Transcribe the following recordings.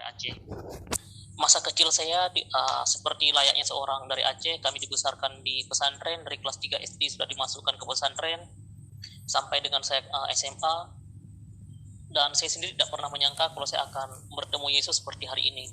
Aceh. Masa kecil saya seperti layaknya seorang dari Aceh, kami dibesarkan di pesantren, dari kelas 3 SD sudah dimasukkan ke pesantren, sampai dengan saya SMA, dan saya sendiri tidak pernah menyangka kalau saya akan bertemu Yesus seperti hari ini.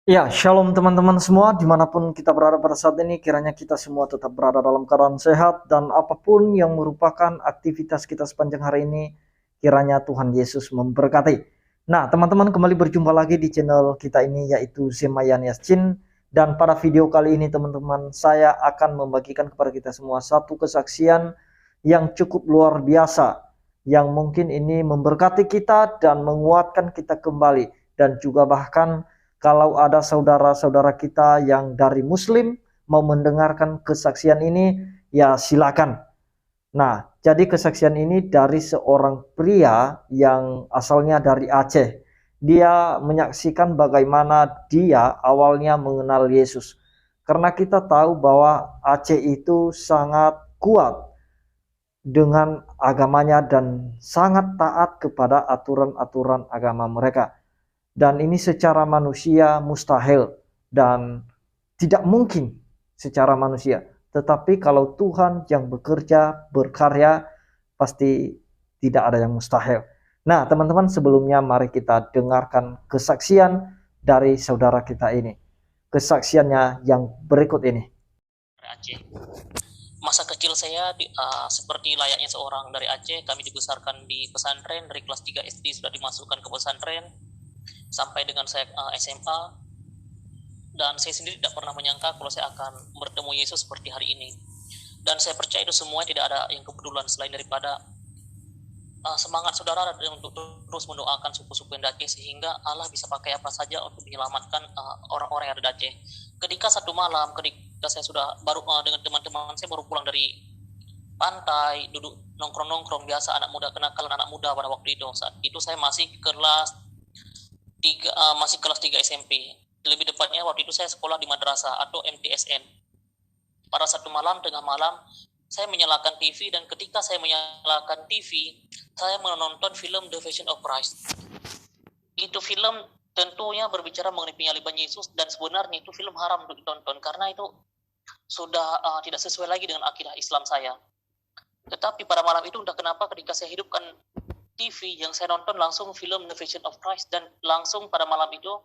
Ya, shalom teman-teman semua, dimanapun kita berada pada saat ini, kiranya kita semua tetap berada dalam keadaan sehat, dan apapun yang merupakan aktivitas kita sepanjang hari ini, kiranya Tuhan Yesus memberkati. Nah, teman-teman, kembali berjumpa lagi di channel kita ini, yaitu Zemayan Yasin, dan pada video kali ini teman-teman, saya akan membagikan kepada kita semua satu kesaksian yang cukup luar biasa, yang mungkin ini memberkati kita dan menguatkan kita kembali, dan juga bahkan kalau ada saudara-saudara kita yang dari Muslim mau mendengarkan kesaksian ini, ya silakan. Nah, jadi kesaksian ini dari seorang pria yang asalnya dari Aceh. Dia menyaksikan bagaimana dia awalnya mengenal Yesus. Karena kita tahu bahwa Aceh itu sangat kuat dengan agamanya dan sangat taat kepada aturan-aturan agama mereka. Dan ini secara manusia mustahil dan tidak mungkin secara manusia. Tetapi kalau Tuhan yang bekerja, berkarya, pasti tidak ada yang mustahil. Nah, teman-teman, sebelumnya mari kita dengarkan kesaksian dari saudara kita ini. Kesaksiannya yang berikut ini. Aceh. Masa kecil saya seperti layaknya seorang dari Aceh, kami dibesarkan di pesantren, dari kelas 3 SD sudah dimasukkan ke pesantren, sampai dengan saya SMA, dan saya sendiri tidak pernah menyangka kalau saya akan bertemu Yesus seperti hari ini. Dan saya percaya itu semua tidak ada yang kebetulan selain daripada semangat saudara untuk terus mendoakan suku-suku yang di Aceh, sehingga Allah bisa pakai apa saja untuk menyelamatkan orang-orang yang ada di Aceh. Ketika satu malam, ketika saya sudah baru dengan teman-teman saya baru pulang dari pantai, duduk nongkrong-nongkrong biasa anak muda, kenakalan anak muda pada waktu itu. Saat itu saya masih kelas 3 SMP. Lebih tepatnya waktu itu saya sekolah di madrasah atau MTSN. Pada satu malam, tengah malam, saya menyalakan TV, dan ketika saya menyalakan TV, saya menonton film The Passion of Christ. Itu film tentunya berbicara mengenai penyaliban Yesus, dan sebenarnya itu film haram untuk ditonton karena itu sudah tidak sesuai lagi dengan akidah Islam saya. Tetapi pada malam itu entah kenapa ketika saya hidupkan TV, yang saya nonton langsung film The Passion of Christ, dan langsung pada malam itu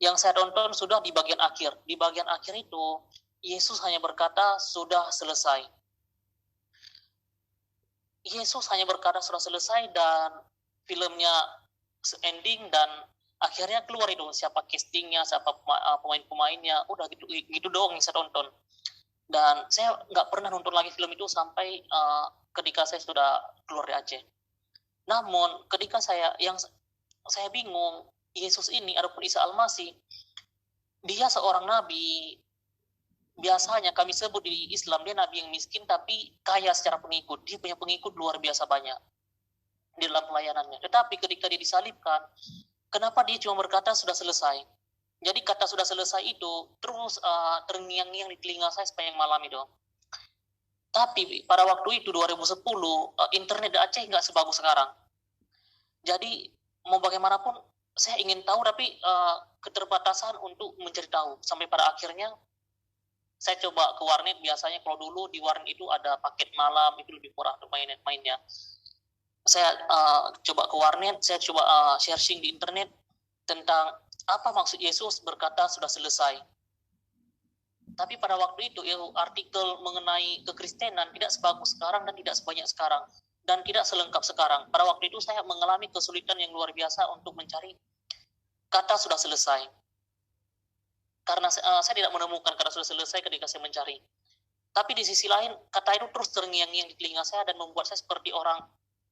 yang saya tonton sudah di bagian akhir. Di bagian akhir itu Yesus hanya berkata sudah selesai. Yesus hanya berkata sudah selesai, dan filmnya ending, dan akhirnya keluar itu siapa castingnya, siapa pemain-pemainnya, udah gitu doang yang saya tonton. Dan saya nggak pernah nonton lagi film itu sampai ketika saya sudah keluar dari Aceh. Namun ketika saya bingung, Yesus ini ataupun Isa Al-Masih, dia seorang nabi. Biasanya kami sebut di Islam dia nabi yang miskin tapi kaya secara pengikut. Dia punya pengikut luar biasa banyak di dalam pelayanannya. Tetapi ketika dia disalibkan, kenapa dia cuma berkata sudah selesai? Jadi kata sudah selesai itu terus terngiang-ngiang di telinga saya sepanjang malam itu. Tapi pada waktu itu 2010 internet di Aceh nggak sebagus sekarang. Jadi mau bagaimanapun saya ingin tahu, tapi keterbatasan untuk mencari tahu. Sampai pada akhirnya saya coba ke warnet. Biasanya kalau dulu di warnet itu ada paket malam, itu lebih murah untuk mainnya. Saya coba ke warnet, saya coba searching di internet tentang apa maksud Yesus berkata sudah selesai. Tapi pada waktu itu artikel mengenai kekristenan tidak sebagus sekarang dan tidak sebanyak sekarang, dan tidak selengkap sekarang. Pada waktu itu saya mengalami kesulitan yang luar biasa untuk mencari kata sudah selesai. Karena saya tidak menemukan kata sudah selesai ketika saya mencari. Tapi di sisi lain, kata itu terus terngiang-ngiang di telinga saya dan membuat saya seperti orang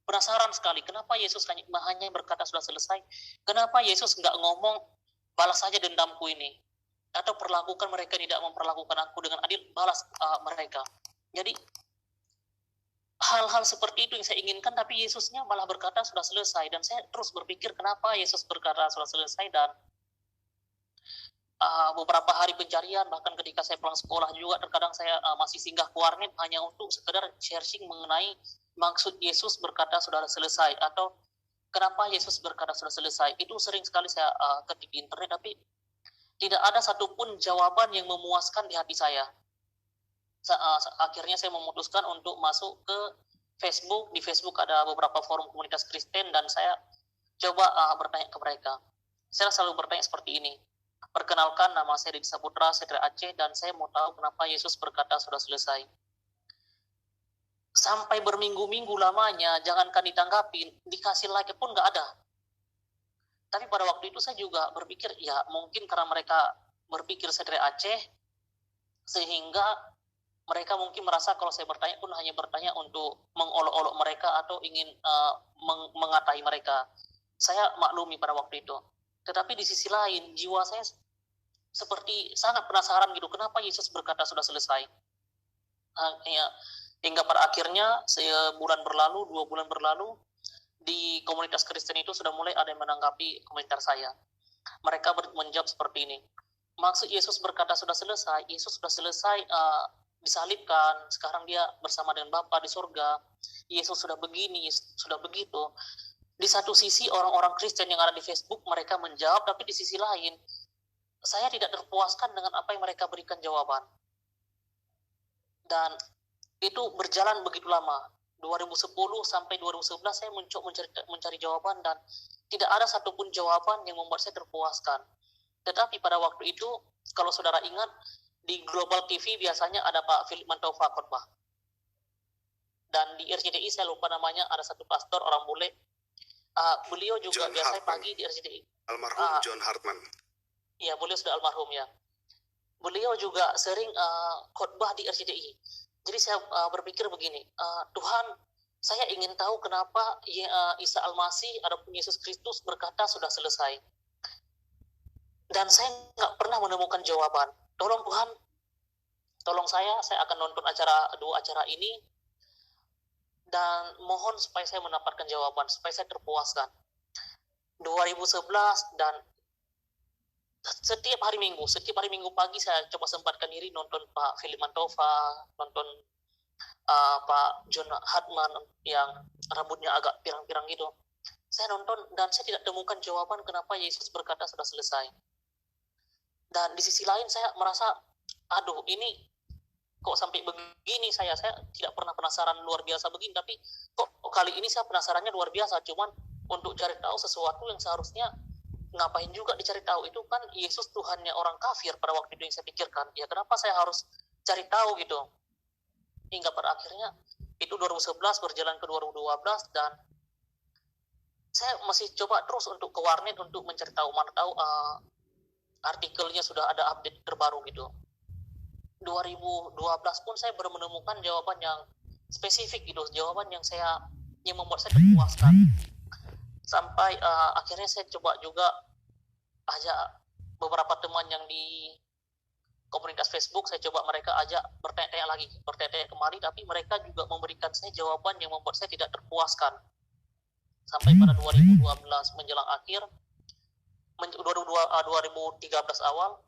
penasaran sekali. Kenapa Yesus hanya berkata sudah selesai? Kenapa Yesus nggak ngomong balas saja dendamku ini? Atau perlakukan mereka tidak memperlakukan aku dengan adil, balas mereka. Jadi hal-hal seperti itu yang saya inginkan, tapi Yesusnya malah berkata sudah selesai. Dan saya terus berpikir kenapa Yesus berkata sudah selesai, dan beberapa hari pencarian, bahkan ketika saya pulang sekolah juga terkadang saya masih singgah ke warnet hanya untuk sekedar searching mengenai maksud Yesus berkata sudah selesai, atau kenapa Yesus berkata sudah selesai. Itu sering sekali saya ketik di internet, tapi tidak ada satupun jawaban yang memuaskan di hati saya. Akhirnya saya memutuskan untuk masuk ke Facebook. Di Facebook ada beberapa forum komunitas Kristen dan saya coba bertanya ke mereka. Saya selalu bertanya seperti ini. Perkenalkan, nama saya Didi Saputra, saya dari Aceh, dan saya mau tahu kenapa Yesus berkata sudah selesai. Sampai berminggu-minggu lamanya, jangankan ditanggapin, dikasih like pun nggak ada. Tapi pada waktu itu saya juga berpikir, ya mungkin karena mereka berpikir saya dari Aceh, sehingga mereka mungkin merasa kalau saya bertanya pun hanya bertanya untuk mengolok-olok mereka atau ingin mengatai mereka. Saya maklumi pada waktu itu. Tetapi di sisi lain, jiwa saya seperti sangat penasaran gitu, kenapa Yesus berkata sudah selesai. Hingga pada akhirnya, sebulan berlalu, 2 bulan berlalu, di komunitas Kristen itu sudah mulai ada yang menanggapi komentar saya. Mereka menjawab seperti ini. Maksud Yesus berkata sudah selesai, Yesus sudah selesai disalibkan, sekarang dia bersama dengan Bapa di surga. Yesus sudah begini, sudah begitu. Di satu sisi orang-orang Kristen yang ada di Facebook mereka menjawab, tapi di sisi lain saya tidak terpuaskan dengan apa yang mereka berikan jawaban. Dan itu berjalan begitu lama. 2010 sampai 2011 saya mencoba mencari jawaban dan tidak ada satupun jawaban yang membuat saya terpuaskan. Tetapi pada waktu itu, kalau saudara ingat, di Global TV biasanya ada Pak Philip Mantaufa khotbah. Dan di RCTI saya lupa namanya, ada satu pastor orang bule. Beliau juga John biasanya Hartman. pagi di RCTI. Almarhum John Hartman. Ya, beliau sudah almarhum ya. Beliau juga sering khotbah di RCTI. Jadi saya berpikir begini, Tuhan, saya ingin tahu kenapa Isa Al-Masih ataupun Yesus Kristus berkata sudah selesai. Dan saya nggak pernah menemukan jawaban. Tolong Tuhan, tolong saya akan nonton dua acara ini, dan mohon supaya saya mendapatkan jawaban, supaya saya terpuaskan. 2011 dan setiap hari Minggu pagi saya coba sempatkan diri nonton Pak Philip Mantaufa, nonton Pak John Hartman yang rambutnya agak pirang-pirang gitu. Saya nonton dan saya tidak temukan jawaban kenapa Yesus berkata sudah selesai. Dan di sisi lain saya merasa, aduh ini kok sampai begini, saya tidak pernah penasaran luar biasa begini, tapi kok kali ini saya penasarannya luar biasa, cuman untuk cari tahu sesuatu yang seharusnya ngapain juga dicari tahu. Itu kan Yesus Tuhannya orang kafir pada waktu itu yang saya pikirkan, ya kenapa saya harus cari tahu gitu. Hingga pada akhirnya itu 2011 berjalan ke 2012 dan saya masih coba terus untuk ke warnet untuk mencari tahu, mana tahu artikelnya sudah ada update terbaru gitu. 2012 pun saya baru menemukan jawaban yang spesifik gitu, jawaban yang membuat saya terpuaskan. Sampai akhirnya saya coba juga ajak beberapa teman yang di komunitas Facebook, saya coba mereka ajak bertanya-tanya kembali, tapi mereka juga memberikan saya jawaban yang membuat saya tidak terpuaskan. Sampai pada 2012 menjelang akhir, 2013 awal,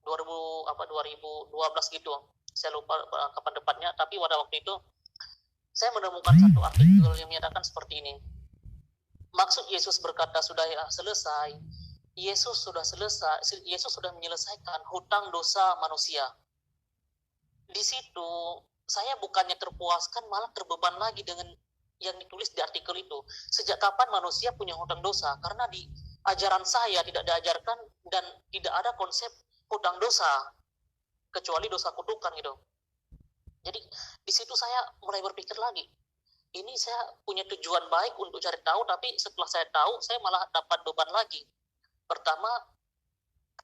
2012 gitu, saya lupa kapan tepatnya, tapi pada waktu itu saya menemukan satu artikel yang menyatakan seperti ini. Maksud Yesus berkata sudah selesai, Yesus sudah menyelesaikan hutang dosa manusia. Di situ saya bukannya terpuaskan, malah terbeban lagi dengan yang ditulis di artikel itu. Sejak kapan manusia punya hutang dosa? Karena di ajaran saya tidak diajarkan dan tidak ada konsep hutang dosa kecuali dosa kutukan gitu. Jadi di situ saya mulai berpikir lagi, ini saya punya tujuan baik untuk cari tahu, tapi setelah saya tahu saya malah dapat beban lagi. Pertama,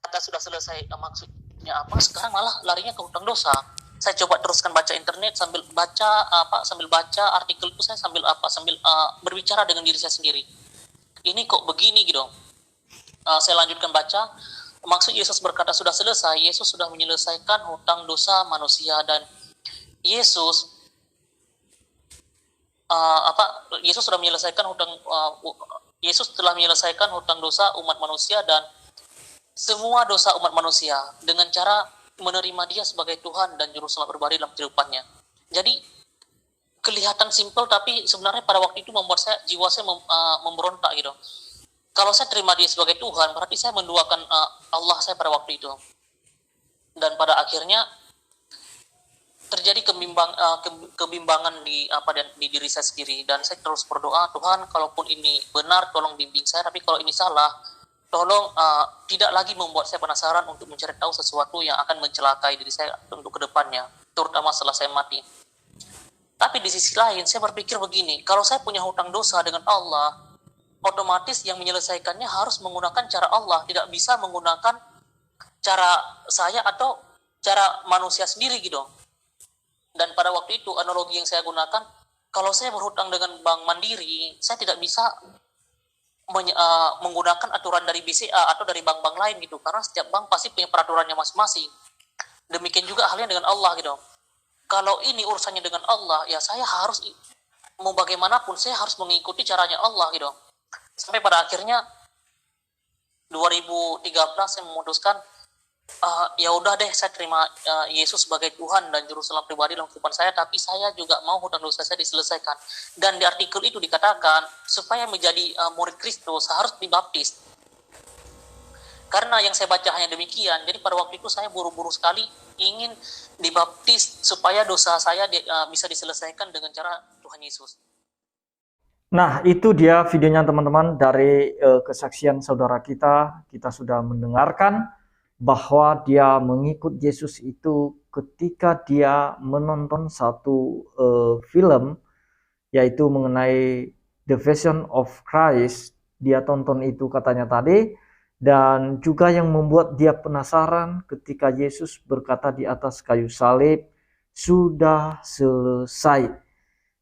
kata sudah selesai maksudnya apa, sekarang malah larinya ke hutang dosa. Saya coba teruskan baca internet sambil baca artikel itu, saya sambil berbicara dengan diri saya sendiri. Ini kok begini gitu. Saya lanjutkan baca. Maksud Yesus berkata sudah selesai, Yesus sudah menyelesaikan hutang dosa manusia, dan Yesus telah menyelesaikan hutang dosa umat manusia, dan semua dosa umat manusia dengan cara menerima dia sebagai Tuhan dan Juru Selamat pribadi dalam kehidupannya. Jadi kelihatan simpel, tapi sebenarnya pada waktu itu membuat jiwa saya memberontak gitu. Kalau saya terima dia sebagai Tuhan, berarti saya menduakan Allah saya pada waktu itu. Dan pada akhirnya terjadi kebimbangan di diri saya sendiri, dan saya terus berdoa, Tuhan, kalaupun ini benar tolong bimbing saya, tapi kalau ini salah tolong tidak lagi membuat saya penasaran untuk mencari tahu sesuatu yang akan mencelakai diri saya untuk kedepannya, terutama setelah saya mati. Tapi di sisi lain saya berpikir begini, kalau saya punya hutang dosa dengan Allah, otomatis yang menyelesaikannya harus menggunakan cara Allah, tidak bisa menggunakan cara saya atau cara manusia sendiri gitu. Dan pada waktu itu analogi yang saya gunakan, kalau saya berhutang dengan Bank Mandiri, saya tidak bisa menggunakan aturan dari BCA atau dari bank-bank lain gitu, karena setiap bank pasti punya peraturannya masing-masing. Demikian juga halnya dengan Allah gitu. Kalau ini urusannya dengan Allah, ya saya harus, mau bagaimanapun saya harus mengikuti caranya Allah gitu. Sampai pada akhirnya 2013 saya memutuskan, ya udah deh, saya terima Yesus sebagai Tuhan dan Juru Selamat pribadi dalam kehidupan saya, tapi saya juga mau hutang dosa saya diselesaikan. Dan di artikel itu dikatakan, supaya menjadi murid Kristus harus dibaptis. Karena yang saya baca hanya demikian, jadi pada waktu itu saya buru-buru sekali ingin dibaptis supaya dosa saya bisa diselesaikan dengan cara Tuhan Yesus. Nah, itu dia videonya teman-teman dari kesaksian saudara kita. Kita sudah mendengarkan bahwa dia mengikut Yesus itu ketika dia menonton satu film, yaitu mengenai The Passion of Christ. Dia tonton itu katanya tadi, dan juga yang membuat dia penasaran ketika Yesus berkata di atas kayu salib, sudah selesai.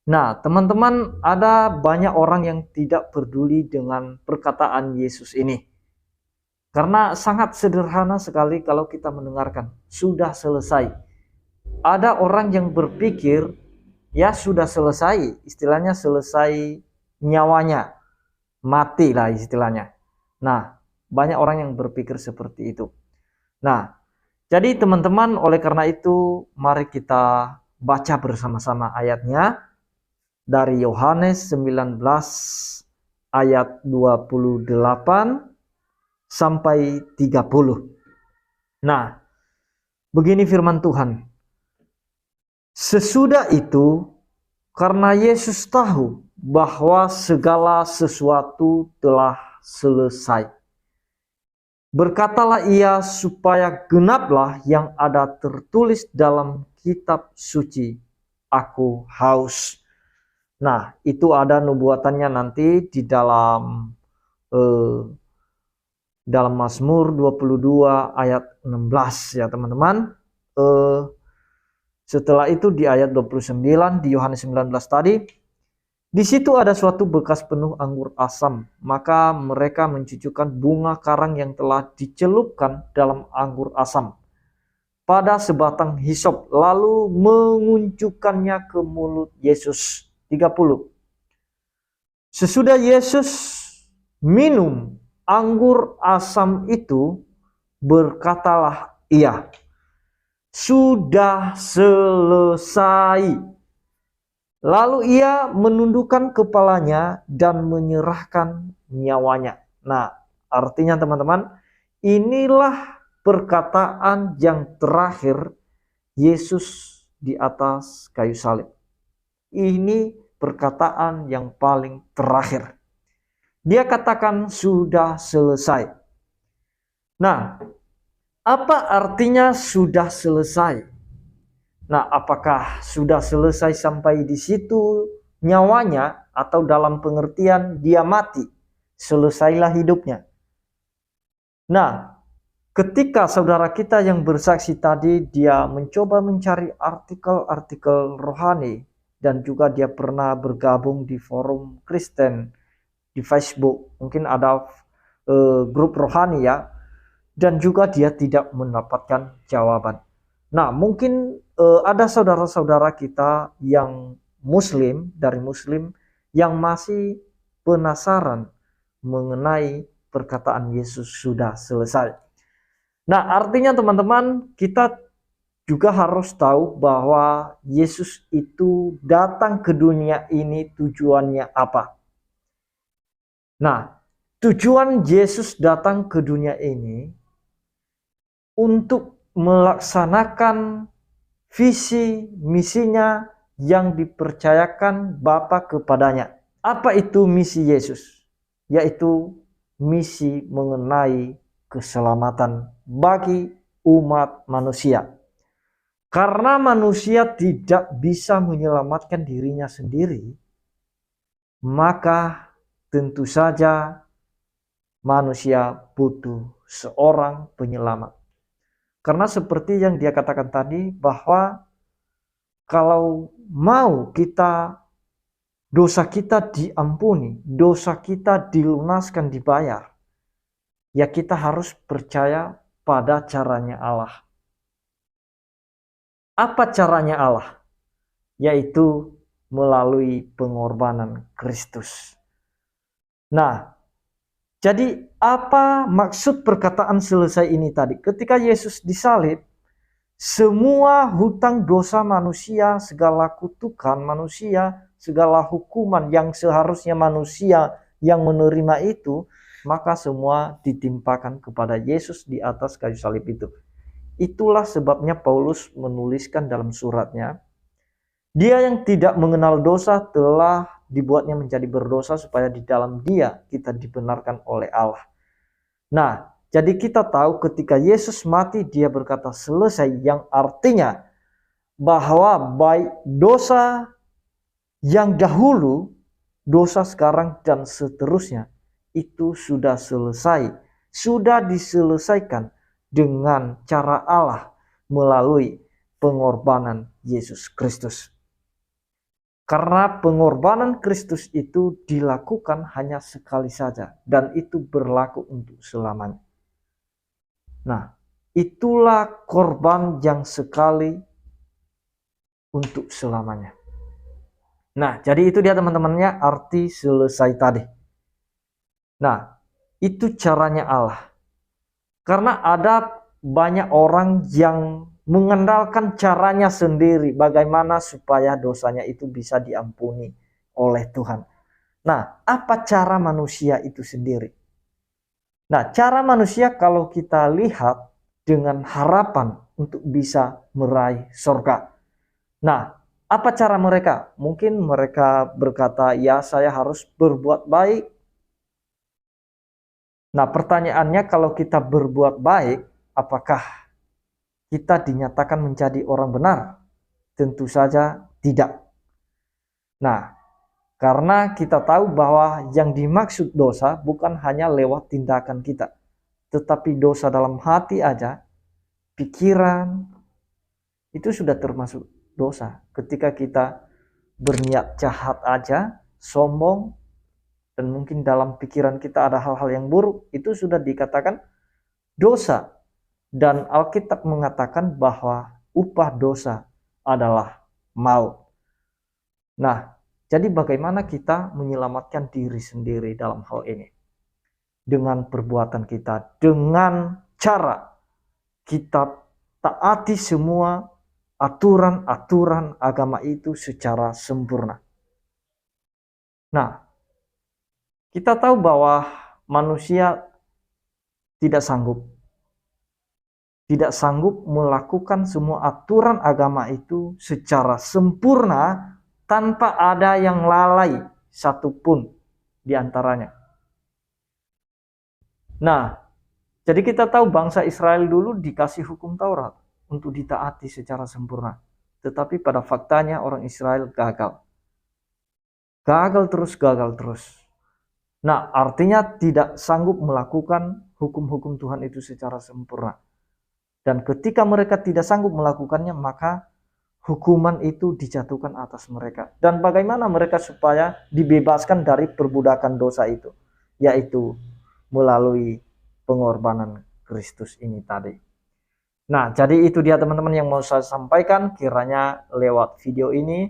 Nah, teman-teman, ada banyak orang yang tidak peduli dengan perkataan Yesus ini. Karena sangat sederhana sekali kalau kita mendengarkan, sudah selesai. Ada orang yang berpikir, ya sudah selesai, istilahnya selesai nyawanya, mati lah istilahnya. Nah, banyak orang yang berpikir seperti itu. Nah, jadi teman-teman, oleh karena itu, mari kita baca bersama-sama ayatnya. Dari Yohanes 19 ayat 28 sampai 30. Nah, begini firman Tuhan. Sesudah itu, karena Yesus tahu bahwa segala sesuatu telah selesai, berkatalah ia supaya genaplah yang ada tertulis dalam kitab suci, aku haus. Nah, itu ada nubuatannya nanti di dalam Mazmur 22 ayat 16 ya teman-teman. Setelah itu di ayat 29 di Yohanes 19 tadi, di situ ada suatu bekas penuh anggur asam, maka mereka mencucukkan bunga karang yang telah dicelupkan dalam anggur asam pada sebatang hisop, lalu mengunjukkannya ke mulut Yesus. 30. Sesudah Yesus minum anggur asam itu, berkatalah ia, sudah selesai. Lalu ia menundukkan kepalanya dan menyerahkan nyawanya. Nah, artinya teman-teman, inilah perkataan yang terakhir Yesus di atas kayu salib. Ini perkataan yang paling terakhir. Dia katakan sudah selesai. Nah, apa artinya sudah selesai? Nah, apakah sudah selesai sampai di situ nyawanya, atau dalam pengertian dia mati, selesailah hidupnya? Nah, ketika saudara kita yang bersaksi tadi, dia mencoba mencari artikel-artikel rohani, dan juga dia pernah bergabung di forum Kristen di Facebook, mungkin ada grup rohani ya, dan juga dia tidak mendapatkan jawaban. Nah, mungkin ada saudara-saudara kita yang muslim, dari muslim, yang masih penasaran mengenai perkataan Yesus sudah selesai. Nah, artinya teman-teman, kita juga harus tahu bahwa Yesus itu datang ke dunia ini tujuannya apa. Nah, tujuan Yesus datang ke dunia ini untuk melaksanakan visi misinya yang dipercayakan Bapa kepadanya. Apa itu misi Yesus? Yaitu misi mengenai keselamatan bagi umat manusia. Karena manusia tidak bisa menyelamatkan dirinya sendiri, maka tentu saja manusia butuh seorang penyelamat. Karena seperti yang dia katakan tadi, bahwa kalau mau dosa kita diampuni, dosa kita dilunaskan, dibayar, ya kita harus percaya pada caranya Allah. Apa caranya Allah? Yaitu melalui pengorbanan Kristus. Nah, jadi apa maksud perkataan selesai ini tadi? Ketika Yesus disalib, semua hutang dosa manusia, segala kutukan manusia, segala hukuman yang seharusnya manusia yang menerima itu, maka semua ditimpakan kepada Yesus di atas kayu salib itu. Itulah sebabnya Paulus menuliskan dalam suratnya, dia yang tidak mengenal dosa telah dibuatnya menjadi berdosa supaya di dalam dia kita dibenarkan oleh Allah. Nah, jadi kita tahu ketika Yesus mati dia berkata selesai, yang artinya bahwa baik dosa yang dahulu, dosa sekarang dan seterusnya itu sudah selesai, sudah diselesaikan dengan cara Allah melalui pengorbanan Yesus Kristus. Karena pengorbanan Kristus itu dilakukan hanya sekali saja dan itu berlaku untuk selamanya. Nah, itulah korban yang sekali untuk selamanya. Nah, jadi itu dia teman-temannya arti selesai tadi. Nah, itu caranya Allah. Karena ada banyak orang yang mengandalkan caranya sendiri bagaimana supaya dosanya itu bisa diampuni oleh Tuhan. Nah, apa cara manusia itu sendiri? Nah, cara manusia kalau kita lihat dengan harapan untuk bisa meraih surga. Nah, apa cara mereka? Mungkin mereka berkata, ya saya harus berbuat baik. Nah, pertanyaannya kalau kita berbuat baik, apakah kita dinyatakan menjadi orang benar? Tentu saja tidak. Nah, karena kita tahu bahwa yang dimaksud dosa bukan hanya lewat tindakan kita, tetapi dosa dalam hati aja, pikiran, itu sudah termasuk dosa. Ketika kita berniat jahat aja, sombong, dan mungkin dalam pikiran kita ada hal-hal yang buruk, itu sudah dikatakan dosa. Dan Alkitab mengatakan bahwa upah dosa adalah maut. Nah, jadi bagaimana kita menyelamatkan diri sendiri dalam hal ini? Dengan perbuatan kita, dengan cara kita taati semua aturan-aturan agama itu secara sempurna. Nah, kita tahu bahwa manusia tidak sanggup melakukan semua aturan agama itu secara sempurna tanpa ada yang lalai satupun di antaranya. Nah, jadi kita tahu bangsa Israel dulu dikasih hukum Taurat untuk ditaati secara sempurna. Tetapi pada faktanya orang Israel gagal. Gagal terus. Nah, artinya tidak sanggup melakukan hukum-hukum Tuhan itu secara sempurna. Dan ketika mereka tidak sanggup melakukannya, maka hukuman itu dijatuhkan atas mereka. Dan bagaimana mereka supaya dibebaskan dari perbudakan dosa itu? Yaitu melalui pengorbanan Kristus ini tadi. Nah, jadi itu dia teman-teman yang mau saya sampaikan. Kiranya lewat video ini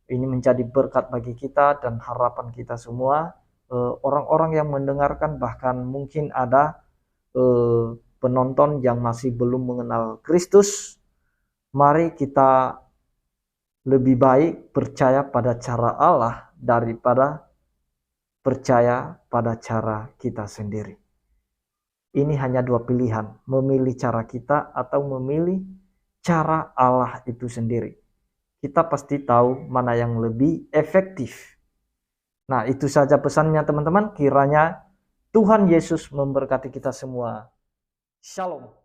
menjadi berkat bagi kita dan harapan kita semua. Orang-orang yang mendengarkan, bahkan mungkin ada penonton yang masih belum mengenal Kristus, mari kita lebih baik percaya pada cara Allah daripada percaya pada cara kita sendiri. Ini hanya dua pilihan, memilih cara kita atau memilih cara Allah itu sendiri. Kita pasti tahu mana yang lebih efektif. Nah, itu saja pesannya teman-teman. Kiranya Tuhan Yesus memberkati kita semua. Shalom.